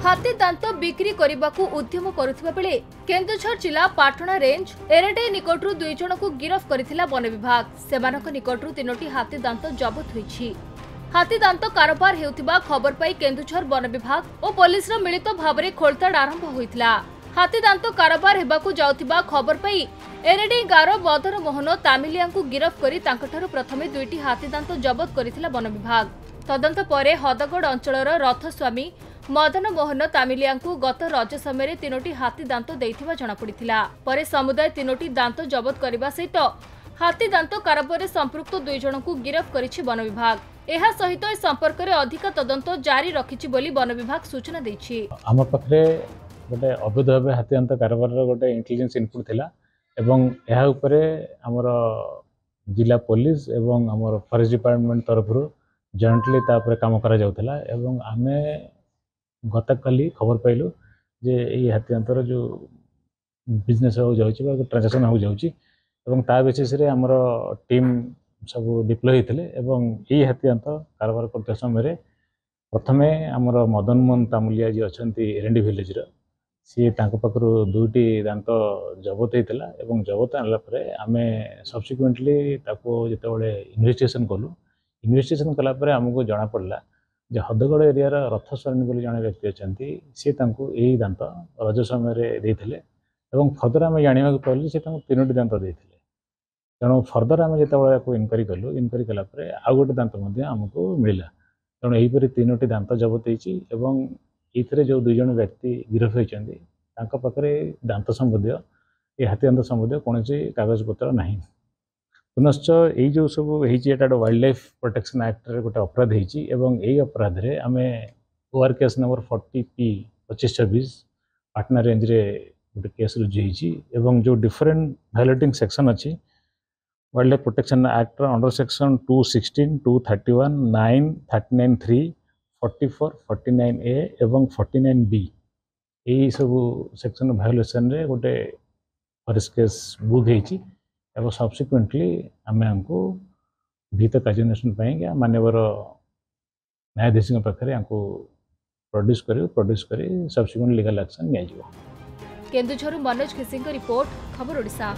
हाथी दांत बिक्री करने को उद्यम करुवा बेले केन्दुझर जिला पाटणा रेंज एरेडे निकटू 2 जन को गिरफ्त करथिला वन विभाग। सेमानक निकटू 3टी हाथी दांत जबत होईछि। हाथी दांत कारोबार हेउथिबा खबर पाई केन्दुझर वन विभाग और पुलिस मिलित भाव में खोलताड़ आरंभ होइथिला। हाथी दांत कारोबार हेबाकू जाउथिबा खबर पाई एरेडे गाँव मदन मोहन तामिलिया को गिरफ्त करी तांकठारु प्रथमे 2टी हाथी दांत जबत करथिला वन विभाग। तदंत परे हदगड़ अंचलर रथस्वामी मदन मोहन तामिलिया को गत रज समय 3टी हाथी दांत देइथिबा जणा पड़िथिला। परे समुदाय 3टी दांत जबत करने सहित हाथी दांत कारोबार संपृक्त 2 जन को गिरफ्त करिछि वन विभाग। एहा सहित ए संपर्क में अधिक तदंत जारी रखिछि बोली वन विभाग सूचना दैछि। आम पाखरे गोटे अवैध भाव हाथी दांत कारोबार गोटे इंटेलिजेंस इनपुट थिला एवं एहा उपरे हमर जिला पुलिस एवं हमर फॉरेस्ट डिपार्टमेंट तरफ जॉइंटली तापर काम करा जाउथला एवं आमे गतकाली खबर पाइलु जे ये हाथी दांतर जो बिजनेस हो जाउछि बा ट्रांजैक्शन हो जाउछि एवं ता बेसिस रे हमर टीम सब डिप्लॉय हेतले एवं ये हाथी दांत कारोबार करते समय प्रथमे हमर मदन मोहन तामुलिया जी अछंती एरेंडी विलेज रो सी तांको पाखरु 2टी दांत जबत हेतला एवं जबत आनला परे आमे सब्सिक्वेंटली ताको जेते बळे इन्वेस्टिगेशन कलु। इन्वेस्टिगेशन कला परे हमको जना पड़ला जे हदगड़ एरिया रथस्वामी बोली जड़े व्यक्ति अच्छा सी यही दांत रज समय देते एवं फर्दर आम जाना पाइलु सी 3टी दांत देते तेणु फर्दर आम जो इनक्वारी कलु इनक्वारी कलापर आउ गोटे दांत आमको मिलला। तेणु यहीपरि 3टी दांत जबत होती जो 2 जन व्यक्ति गिरफ्त होती पाखे दांत संबंधी ये हाथी दांत संबंधी कौन कागजपत्र ना। पुनश्च यही जो सब वाइल्ड लाइफ प्रोटेक्शन एक्ट रे गोटे अपराध होती यही अपराध रे आमे OR case number 40P2526 Patna range रे गोटे केस रुजु होती जो डिफरेंट वायोलेटिंग सेक्शन अच्छी wild life protection act under section 216, 231, 9, 39(3), 44, 49A एवं 49B यही सब सेक्शन वायोलेशन रे गोटे फॉरेस्ट केस बुक होती एवं सब्सिक्वेंटली आम हमको विहित कार्यान्वेषण मानवर न्यायाधीश पाखे प्रोड्यूस कर सब्सिक्वेंट लीगल एक्शन नि। केन्दुझर मनोज खिसी रिपोर्ट, खबर ओडिशा।